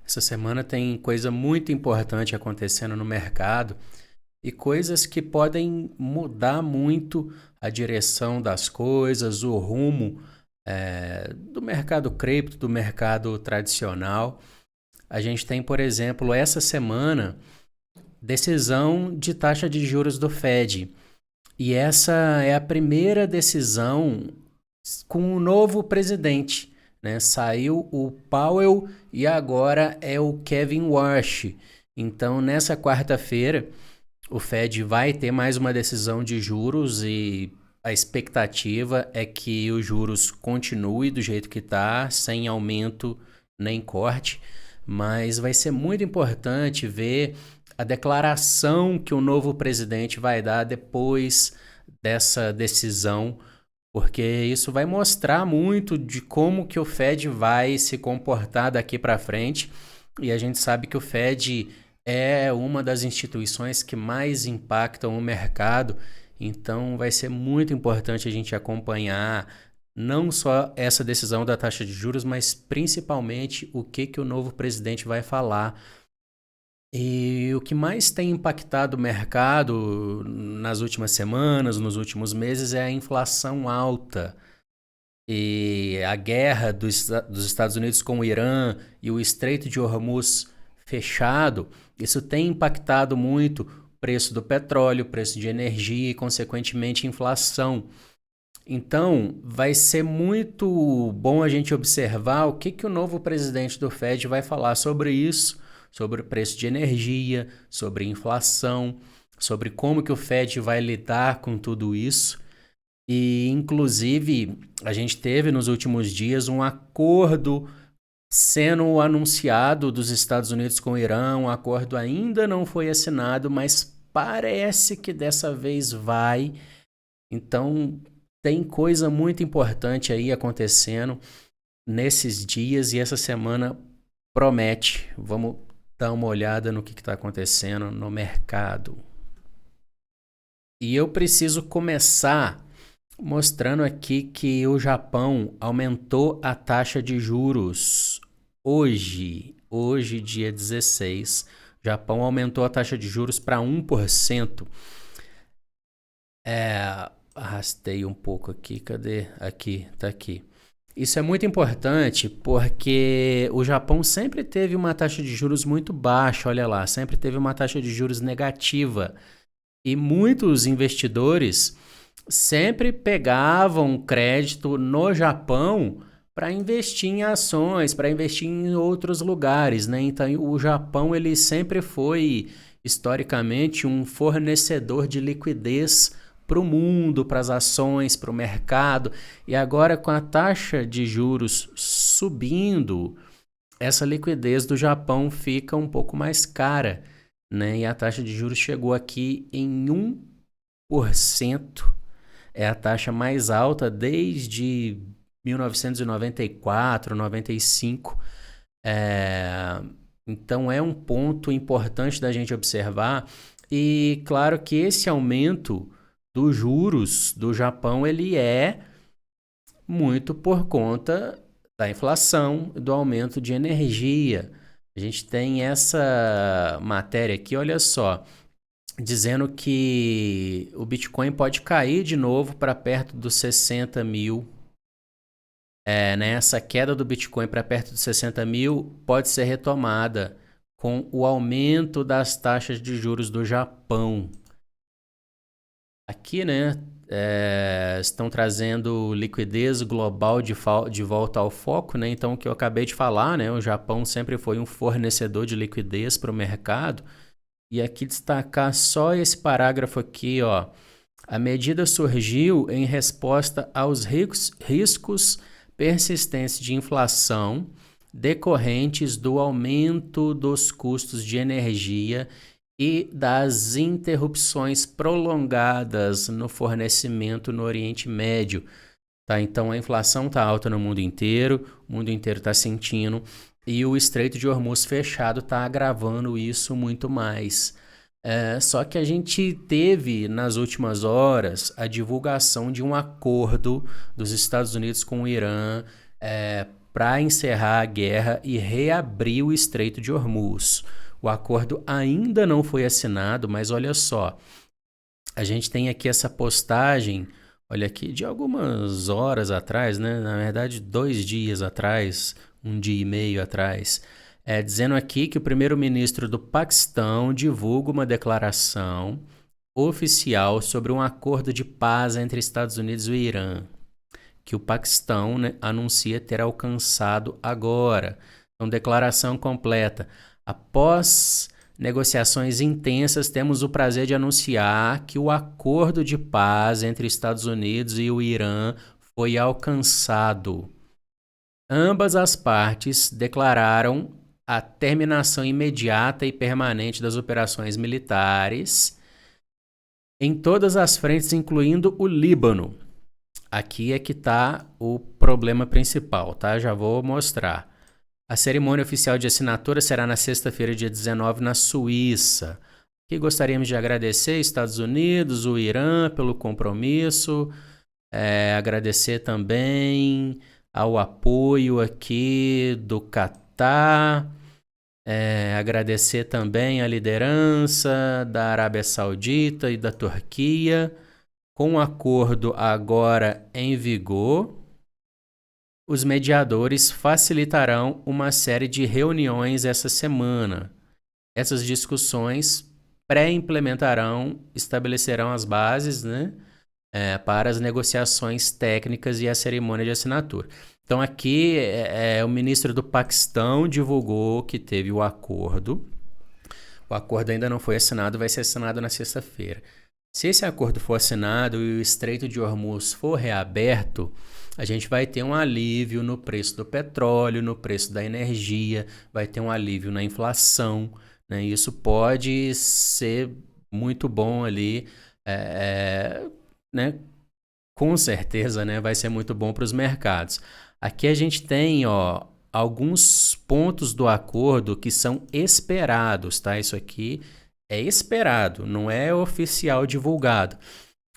Essa semana tem coisa muito importante acontecendo no mercado e coisas que podem mudar muito a direção das coisas, o rumo do mercado cripto, do mercado tradicional. A gente tem, por exemplo, essa semana, decisão de taxa de juros do Fed. E essa é a primeira decisão com o novo presidente, né? Saiu o Powell e agora é o Kevin Warsh. Então, nessa quarta-feira, o Fed vai ter mais uma decisão de juros e a expectativa é que os juros continue do jeito que está, sem aumento nem corte, mas vai ser muito importante ver a declaração que o novo presidente vai dar depois dessa decisão, porque isso vai mostrar muito de como que o Fed vai se comportar daqui para frente. E a gente sabe que o Fed é uma das instituições que mais impactam o mercado, então vai ser muito importante a gente acompanhar não só essa decisão da taxa de juros, mas principalmente o que o novo presidente vai falar. E o que mais tem impactado o mercado nas últimas semanas, nos últimos meses, é a inflação alta. E a guerra dos Estados Unidos com o Irã e o Estreito de Hormuz fechado, isso tem impactado muito o preço do petróleo, o preço de energia e, consequentemente, inflação. Então, vai ser muito bom a gente observar o que o novo presidente do Fed vai falar sobre isso, sobre o preço de energia, sobre inflação, sobre como que o Fed vai lidar com tudo isso. E, inclusive, a gente teve nos últimos dias um acordo sendo anunciado dos Estados Unidos com o Irã. O acordo ainda não foi assinado, mas parece que dessa vez vai. Então, tem coisa muito importante aí acontecendo nesses dias e essa semana promete. Vamos dar uma olhada no que está acontecendo no mercado. E eu preciso começar mostrando aqui que o Japão aumentou a taxa de juros hoje, dia 16. O Japão aumentou a taxa de juros para 1%. Arrastei um pouco aqui, cadê? Aqui, tá aqui. Isso é muito importante porque o Japão sempre teve uma taxa de juros muito baixa, olha lá, sempre teve uma taxa de juros negativa. E muitos investidores sempre pegavam crédito no Japão para investir em ações, para investir em outros lugares, né? Então, o Japão ele sempre foi historicamente um fornecedor de liquidez para o mundo, para as ações, para o mercado. E agora, com a taxa de juros subindo, essa liquidez do Japão fica um pouco mais cara, né? E a taxa de juros chegou aqui em 1%. É a taxa mais alta desde 1994, 95. Então é um ponto importante da gente observar. E claro que esse aumento dos juros do Japão ele é muito por conta da inflação, do aumento de energia. A gente tem essa matéria aqui, olha só, dizendo que o Bitcoin pode cair de novo para perto dos 60 mil. Né? Essa queda do Bitcoin para perto dos 60 mil pode ser retomada com o aumento das taxas de juros do Japão. Aqui, né, estão trazendo liquidez global de volta ao foco, né? Então, o que eu acabei de falar, né, o Japão sempre foi um fornecedor de liquidez para o mercado. E aqui destacar só esse parágrafo aqui, ó. A medida surgiu em resposta aos riscos persistentes de inflação decorrentes do aumento dos custos de energia e das interrupções prolongadas no fornecimento no Oriente Médio. Tá? Então, a inflação está alta no mundo inteiro, o mundo inteiro está sentindo, e o Estreito de Hormuz fechado está agravando isso muito mais. Só que a gente teve, nas últimas horas, a divulgação de um acordo dos Estados Unidos com o Irã para encerrar a guerra e reabrir o Estreito de Hormuz. O acordo ainda não foi assinado, mas olha só, a gente tem aqui essa postagem, olha aqui, de algumas horas atrás, né? Na verdade, 2 dias atrás, 1 dia e meio atrás, dizendo aqui que o primeiro-ministro do Paquistão divulga uma declaração oficial sobre um acordo de paz entre Estados Unidos e o Irã, que o Paquistão, né, anuncia ter alcançado agora. Então, declaração completa. Após negociações intensas, temos o prazer de anunciar que o acordo de paz entre Estados Unidos e o Irã foi alcançado. Ambas as partes declararam a terminação imediata e permanente das operações militares em todas as frentes, incluindo o Líbano. Aqui é que está o problema principal, tá? Já vou mostrar. A cerimônia oficial de assinatura será na sexta-feira, dia 19, na Suíça. Aqui gostaríamos de agradecer Estados Unidos, o Irã pelo compromisso, agradecer também ao apoio aqui do Catar, agradecer também a liderança da Arábia Saudita e da Turquia. Com o acordo agora em vigor, os mediadores facilitarão uma série de reuniões essa semana. Essas discussões estabelecerão as bases, né, para as negociações técnicas e a cerimônia de assinatura. Então aqui o ministro do Paquistão divulgou que teve o acordo. O acordo ainda não foi assinado, vai ser assinado na sexta-feira. Se esse acordo for assinado e o Estreito de Hormuz for reaberto, a gente vai ter um alívio no preço do petróleo, no preço da energia, vai ter um alívio na inflação, né? Isso pode ser muito bom ali, né? Com certeza, né? Vai ser muito bom para os mercados. Aqui a gente tem, alguns pontos do acordo que são esperados, tá? Isso aqui é esperado, não é oficial divulgado.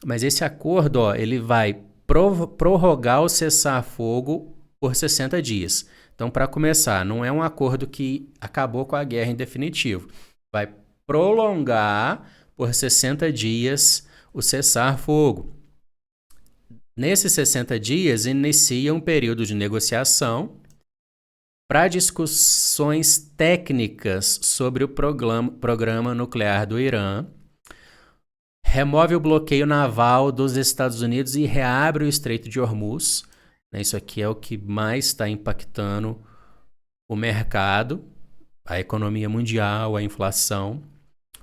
Mas esse acordo, ele vai prorrogar o cessar-fogo por 60 dias. Então, para começar, não é um acordo que acabou com a guerra em definitivo. Vai prolongar por 60 dias o cessar-fogo. Nesses 60 dias, inicia um período de negociação para discussões técnicas sobre o programa nuclear do Irã, remove o bloqueio naval dos Estados Unidos e reabre o Estreito de Hormuz. Isso aqui é o que mais está impactando o mercado, a economia mundial, a inflação.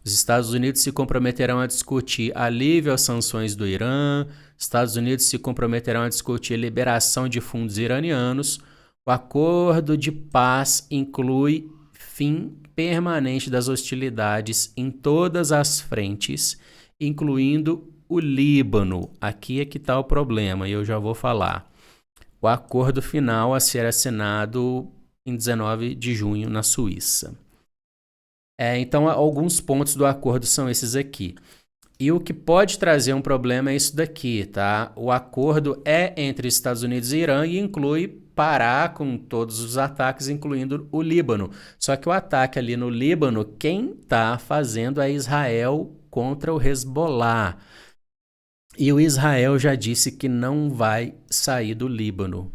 Os Estados Unidos se comprometerão a discutir alívio às sanções do Irã, Estados Unidos se comprometerão a discutir liberação de fundos iranianos. O acordo de paz inclui fim permanente das hostilidades em todas as frentes, incluindo o Líbano. Aqui é que está o problema, e eu já vou falar. O acordo final a ser assinado em 19 de junho na Suíça. Então, alguns pontos do acordo são esses aqui. E o que pode trazer um problema é isso daqui, tá? O acordo é entre Estados Unidos e Irã e inclui parar com todos os ataques, incluindo o Líbano. Só que o ataque ali no Líbano, quem está fazendo é Israel contra o Hezbollah. E o Israel já disse que não vai sair do Líbano.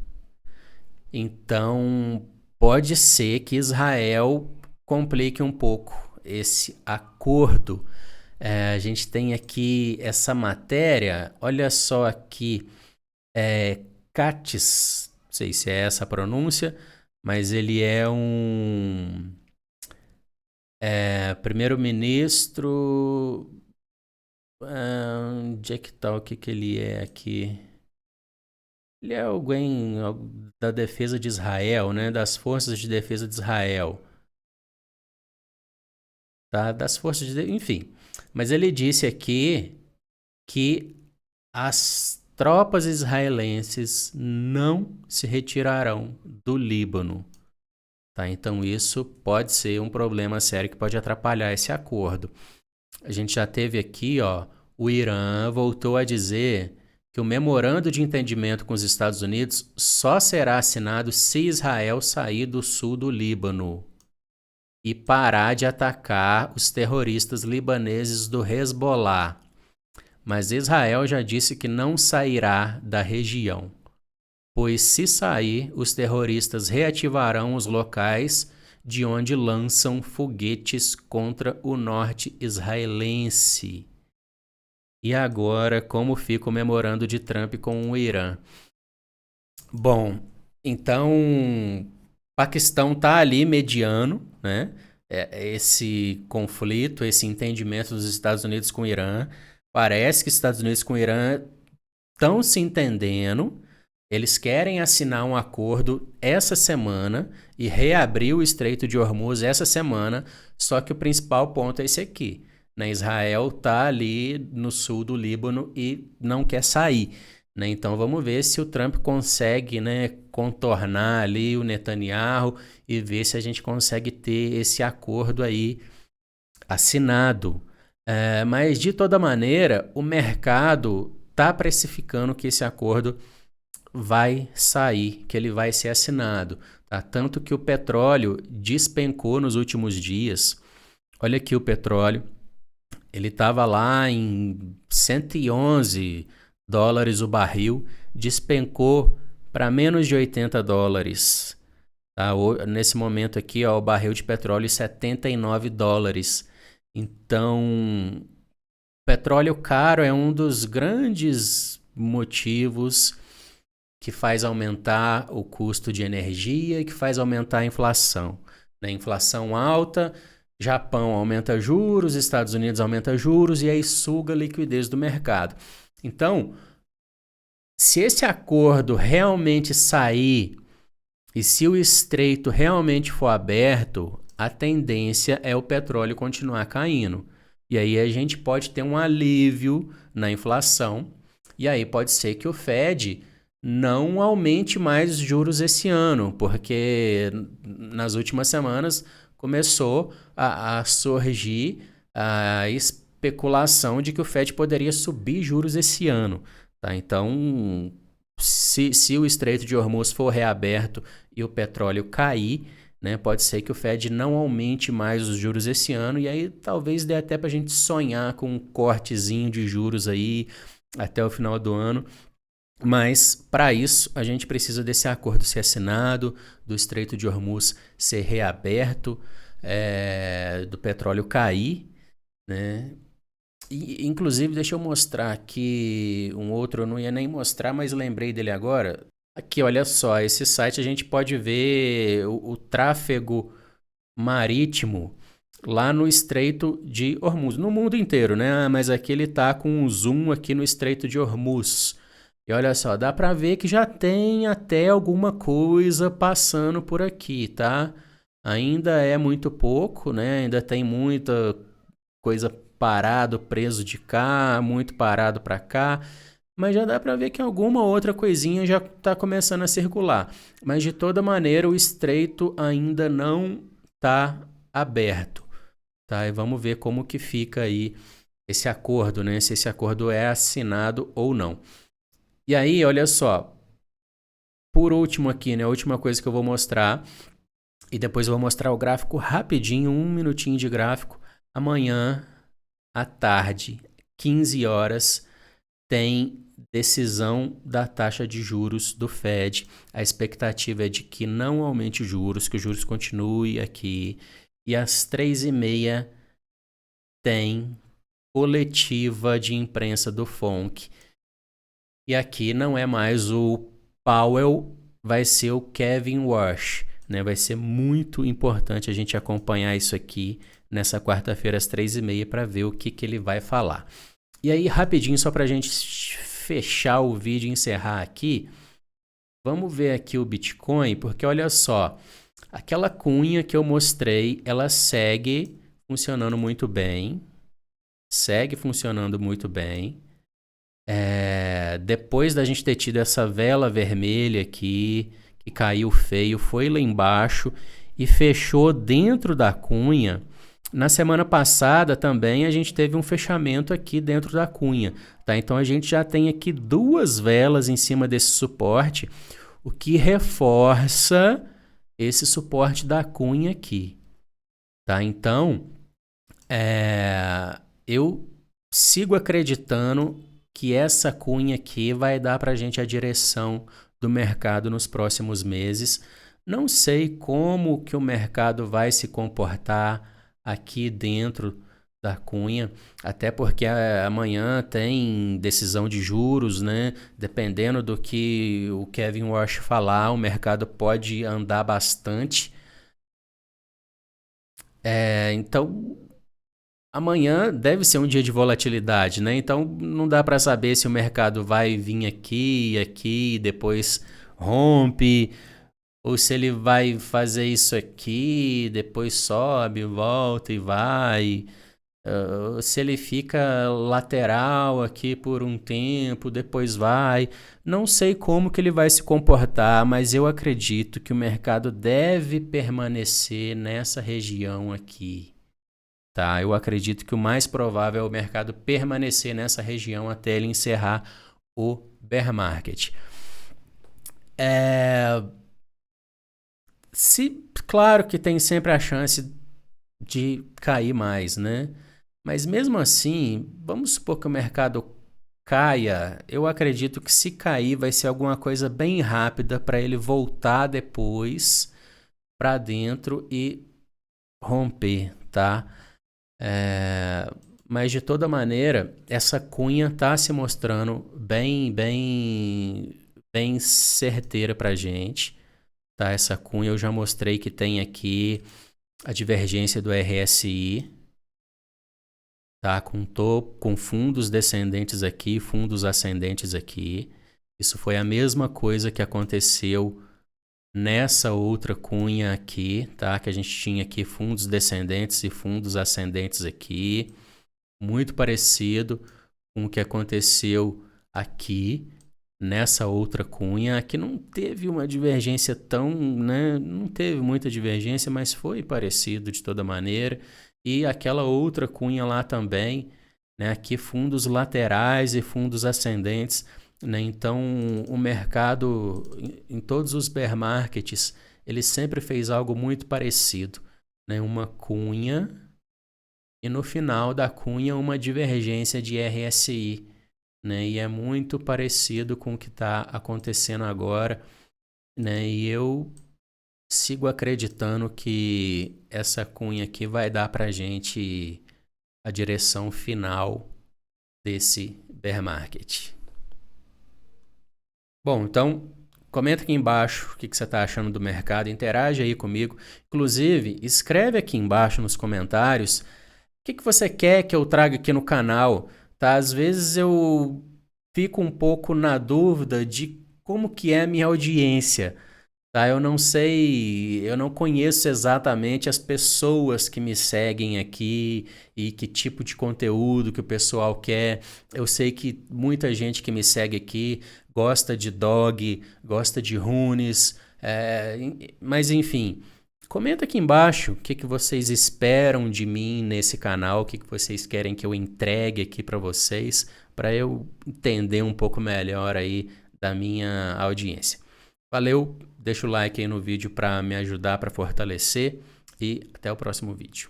Então, pode ser que Israel complique um pouco esse acordo. A gente tem aqui essa matéria, olha só aqui, Katz, não sei se é essa a pronúncia, mas ele é um primeiro-ministro, onde é que tá, o que ele é aqui? Ele é alguém da defesa de Israel, né, das forças de defesa de Israel, tá, das forças de, enfim. Mas ele disse aqui que as tropas israelenses não se retirarão do Líbano. Tá? Então isso pode ser um problema sério que pode atrapalhar esse acordo. A gente já teve aqui, o Irã voltou a dizer que o memorando de entendimento com os Estados Unidos só será assinado se Israel sair do sul do Líbano e parar de atacar os terroristas libaneses do Hezbollah. Mas Israel já disse que não sairá da região, pois se sair, os terroristas reativarão os locais de onde lançam foguetes contra o norte israelense. E agora, como fica o memorando de Trump com o Irã? Bom, então, Paquistão está ali mediano, né? Esse conflito, esse entendimento dos Estados Unidos com o Irã. Parece que os Estados Unidos com o Irã estão se entendendo. Eles querem assinar um acordo essa semana e reabrir o Estreito de Hormuz essa semana, só que o principal ponto é esse aqui. Né? Israel está ali no sul do Líbano e não quer sair. Né? Então vamos ver se o Trump consegue, né, contornar ali o Netanyahu e ver se a gente consegue ter esse acordo aí assinado. Mas de toda maneira, o mercado está precificando que esse acordo vai sair, que ele vai ser assinado. Tá? Tanto que o petróleo despencou nos últimos dias. Olha aqui o petróleo. Ele estava lá em 111 dólares o barril, despencou para menos de 80 dólares. Tá? Nesse momento aqui, ó, o barril de petróleo 79 dólares. Então, petróleo caro é um dos grandes motivos que faz aumentar o custo de energia e que faz aumentar a inflação. Né? Inflação alta, Japão aumenta juros, Estados Unidos aumenta juros e aí suga a liquidez do mercado. Então, se esse acordo realmente sair e se o estreito realmente for aberto, a tendência é o petróleo continuar caindo. E aí a gente pode ter um alívio na inflação e aí pode ser que o Fed não aumente mais juros esse ano, porque nas últimas semanas começou a surgir a especulação de que o Fed poderia subir juros esse ano. Tá? Então, se o Estreito de Hormuz for reaberto e o petróleo cair, né, pode ser que o Fed não aumente mais os juros esse ano e aí talvez dê até para a gente sonhar com um cortezinho de juros aí até o final do ano. Mas, para isso, a gente precisa desse acordo ser assinado, do Estreito de Hormuz ser reaberto, do petróleo cair, né? E, inclusive, deixa eu mostrar aqui um outro, eu não ia nem mostrar, mas lembrei dele agora. Aqui, olha só, esse site a gente pode ver o tráfego marítimo lá no Estreito de Hormuz, no mundo inteiro, né? Mas aqui ele tá com um zoom aqui no Estreito de Hormuz. E olha só, dá para ver que já tem até alguma coisa passando por aqui, tá? Ainda é muito pouco, né? Ainda tem muita coisa parado, preso de cá, muito parado para cá. Mas já dá para ver que alguma outra coisinha já está começando a circular. Mas de toda maneira, o estreito ainda não está aberto, tá? E vamos ver como que fica aí esse acordo, né? Se esse acordo é assinado ou não. E aí, olha só, por último aqui, né, a última coisa que eu vou mostrar, e depois eu vou mostrar o gráfico rapidinho, 1 minutinho de gráfico. Amanhã, à tarde, 15 horas, tem decisão da taxa de juros do Fed. A expectativa é de que não aumente os juros, que os juros continuem aqui. E às 3h30 tem coletiva de imprensa do FONC. E aqui não é mais o Powell, vai ser o Kevin Warsh, né? Vai ser muito importante a gente acompanhar isso aqui nessa quarta-feira às 3h30 para ver o que ele vai falar. E aí, rapidinho, só para a gente fechar o vídeo e encerrar aqui, vamos ver aqui o Bitcoin, porque olha só, aquela cunha que eu mostrei, ela segue funcionando muito bem, depois da gente ter tido essa vela vermelha aqui, que caiu feio, foi lá embaixo e fechou dentro da cunha Na semana passada também a gente teve um fechamento aqui dentro da cunha, tá? Então a gente já tem aqui duas velas em cima desse suporte, o que reforça esse suporte da cunha aqui, tá? Então, eu sigo acreditando que essa cunha aqui vai dar para a gente a direção do mercado nos próximos meses. Não sei como que o mercado vai se comportar aqui dentro da cunha, até porque amanhã tem decisão de juros, né? Dependendo do que o Kevin Warsh falar, o mercado pode andar bastante. Então, amanhã deve ser um dia de volatilidade, né? Então, não dá para saber se o mercado vai vir aqui, depois rompe, ou se ele vai fazer isso aqui, depois sobe, volta e vai. Se ele fica lateral aqui por um tempo, depois vai. Não sei como que ele vai se comportar, mas eu acredito que o mercado deve permanecer nessa região aqui. Tá? Eu acredito que o mais provável é o mercado permanecer nessa região até ele encerrar o bear market. Claro que tem sempre a chance de cair mais, né? Mas mesmo assim, vamos supor que o mercado caia. Eu acredito que se cair vai ser alguma coisa bem rápida para ele voltar depois para dentro e romper, tá? Mas de toda maneira, essa cunha está se mostrando bem certeira para a gente. Tá? Essa cunha eu já mostrei que tem aqui a divergência do RSI, tá? Com fundos descendentes aqui, fundos ascendentes aqui. Isso foi a mesma coisa que aconteceu nessa outra cunha aqui, tá? Que a gente tinha aqui fundos descendentes e fundos ascendentes aqui. Muito parecido com o que aconteceu aqui nessa outra cunha. Aqui não teve uma divergência tão, né? Não teve muita divergência, mas foi parecido de toda maneira. E aquela outra cunha lá também, né? Aqui fundos laterais e fundos ascendentes, né? Então, o mercado, em todos os bear markets, ele sempre fez algo muito parecido, né? Uma cunha e no final da cunha uma divergência de RSI, né? E é muito parecido com o que está acontecendo agora, né? E eu sigo acreditando que essa cunha aqui vai dar para a gente a direção final desse bear market. Bom, então comenta aqui embaixo o que você está achando do mercado, interage aí comigo. Inclusive, escreve aqui embaixo nos comentários o que você quer que eu traga aqui no canal. Tá? Às vezes eu fico um pouco na dúvida de como que é a minha audiência. Tá? Eu não sei, eu não conheço exatamente as pessoas que me seguem aqui e que tipo de conteúdo que o pessoal quer. Eu sei que muita gente que me segue aqui gosta de dog, gosta de runes, mas enfim, comenta aqui embaixo o que vocês esperam de mim nesse canal, o que vocês querem que eu entregue aqui para vocês, para eu entender um pouco melhor aí da minha audiência. Valeu, deixa o like aí no vídeo para me ajudar, para fortalecer e até o próximo vídeo.